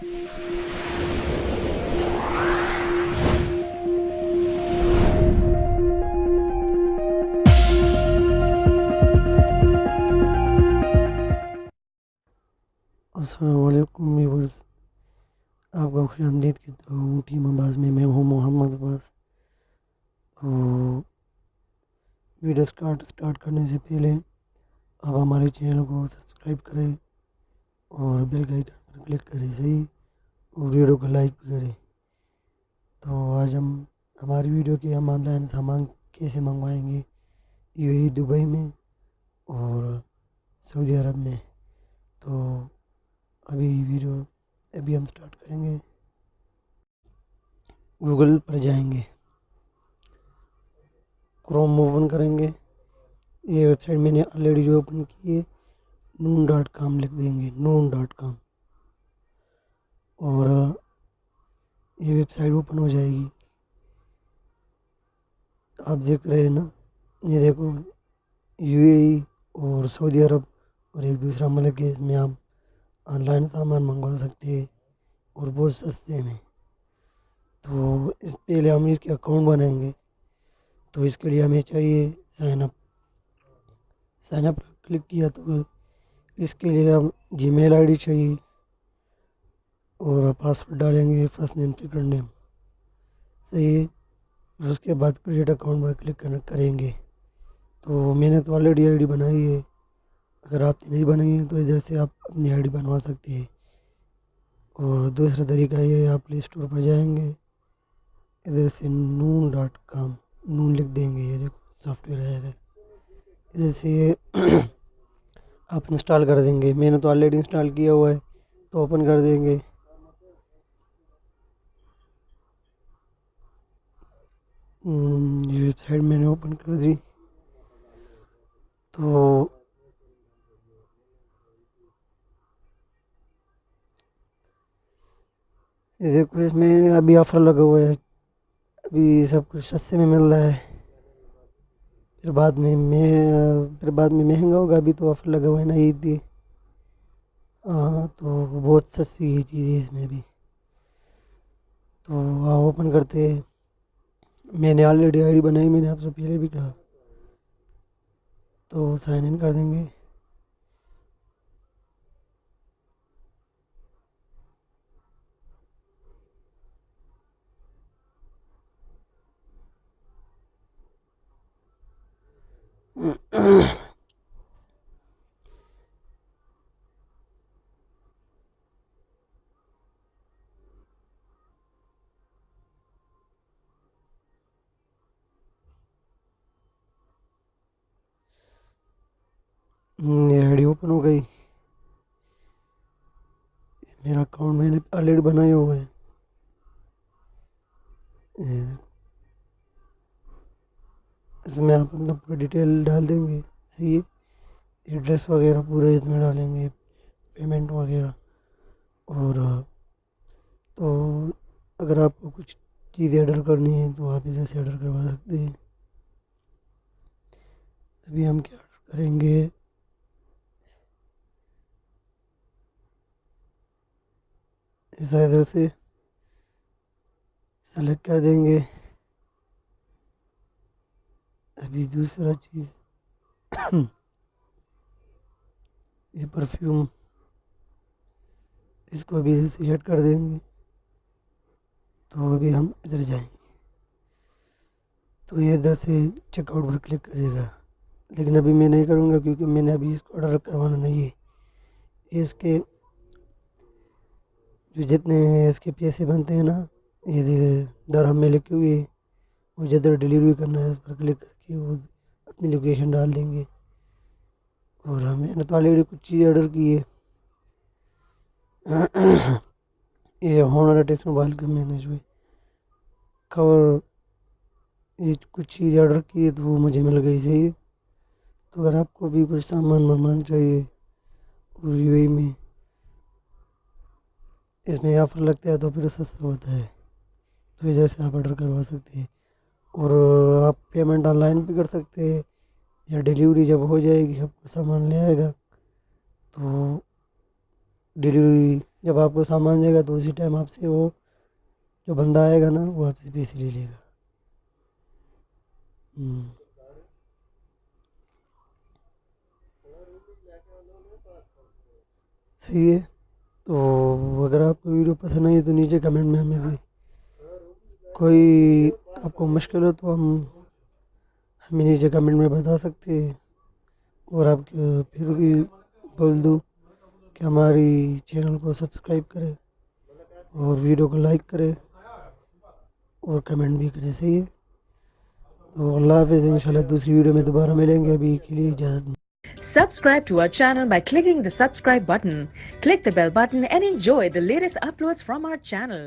अस्सलाम वालेकुम व्यूअर्स, आपका खुशामदीद कहता हूँ टीम अब्बास में। मैं हूँ मोहम्मद अब्बास। तो वीडियो स्टार्ट करने से पहले आप हमारे चैनल को सब्सक्राइब करें और बेल का आइकन पर क्लिक करें सही, और वीडियो को लाइक भी करें। तो आज हमारी वीडियो की हम ऑनलाइन सामान कैसे मंगवाएंगे यूएई दुबई में और सऊदी अरब में। तो अभी हम स्टार्ट करेंगे। गूगल पर जाएंगे, क्रोम ओपन करेंगे। ये वेबसाइट मैंने ऑलरेडी जो ओपन की है, noon.com लिख देंगे, noon.com, और ये वेबसाइट ओपन हो जाएगी। आप देख रहे हैं ना, ये देखो यूएई और सऊदी अरब और एक दूसरा मुल्क है। इसमें आप ऑनलाइन सामान मंगवा सकते हैं और बहुत सस्ते में। तो इस पहले हम इसके अकाउंट बनाएंगे। तो इसके लिए हमें चाहिए साइन अप क्लिक किया तो इसके लिए हम जीमेल आईडी चाहिए और पासवर्ड डालेंगे, फर्स्ट नेम सेकंड नेम सही है। और उसके बाद क्रिएट अकाउंट पर क्लिक करेंगे। तो मैंने तो ऑलरेडी आईडी बनाई है। अगर आपने नहीं बनाई है तो इधर से आप अपनी आईडी बनवा सकते हैं। और दूसरा तरीका ये है, आप प्ले स्टोर पर जाएंगे, इधर से noon.com नून लिख देंगे। ये देखो सॉफ्टवेयर आएगा, इधर से ये आप इंस्टॉल कर देंगे। मैंने तो ऑलरेडी इंस्टॉल किया हुआ है, तो ओपन कर देंगे। ये वेबसाइट मैंने ओपन कर दी। तो ये देखो, इसमें अभी ऑफर लगा हुआ है, अभी सब कुछ सस्ते में मिल रहा है। फिर बाद में महंगा होगा। अभी तो ऑफर लगा हुआ है ना ईद की। हाँ, तो बहुत सस्ती है चीज़ें इसमें भी। तो हाँ, ओपन करते हैं। मैंने ऑलरेडी आईडी बनाई, मैंने आपसे पहले भी कहा। तो साइन इन कर देंगे। ये आईडी ओपन हो गई। मेरा अकाउंट मैंने ऑलरेडी बनाया हुआ है। ये- इसमें आप अपना पूरी डिटेल डाल देंगे सही है। एड्रेस वगैरह पूरे इसमें डालेंगे, पेमेंट वगैरह। और तो अगर आपको कुछ चीज़ें ऑर्डर करनी है तो आप इधर से ऑर्डर करवा सकते हैं। अभी हम क्या ऑर्डर करेंगे, ऐसा इधर से सेलेक्ट कर देंगे। अभी दूसरा चीज़ ये परफ्यूम, इसको अभी इधर से ऐड कर देंगे। तो अभी हम इधर जाएंगे, तो ये इधर से चेकआउट पर क्लिक करेगा। लेकिन अभी मैं नहीं करूँगा क्योंकि मैंने अभी इसको ऑर्डर करवाना नहीं है। इसके जो जितने इसके पैसे बनते हैं ना, ये दरहम में लिखे हुए, वो जिधर डिलीवरी करना है उस पर क्लिक करके वो अपनी लोकेशन डाल देंगे। और मैंने तो ऑलरेडी कुछ चीज़ ऑर्डर की है। ये होनर टेक्स मोबाइल का मैंने जो कवर, ये कुछ चीज़ ऑर्डर की है तो वो मुझे मिल गई सही है। तो अगर आपको भी कुछ सामान वामान चाहिए और यूएई में इसमें ऑफर लगता है तो फिर सस्ता होता है, तो इधर से आप ऑर्डर करवा सकते हैं। और आप पेमेंट ऑनलाइन भी कर सकते हैं, या डिलीवरी जब हो जाएगी आपको सामान ले आएगा तो डिलीवरी जब आपको सामान देगा तो उसी टाइम आपसे वो जो बंदा आएगा ना वो आपसे पैसे ले लेगा। हम्म, सही है। तो अगर आपको वीडियो पसंद आई तो नीचे कमेंट में हमें कोई आपको मुश्किल हो तो हमें नीचे कमेंट में बता सकते हैं। और आप फिर भी बोल दूँ कि हमारी चैनल को सब्सक्राइब करें और वीडियो को लाइक करें और कमेंट भी करें। सही है। तो अल्लाह हाफिज़, इंशाल्लाह दूसरी वीडियो में दोबारा मिलेंगे। अभी के लिए इजाज़त। Subscribe to our channel by clicking the subscribe button. Click the bell button and enjoy the latest uploads from our channel.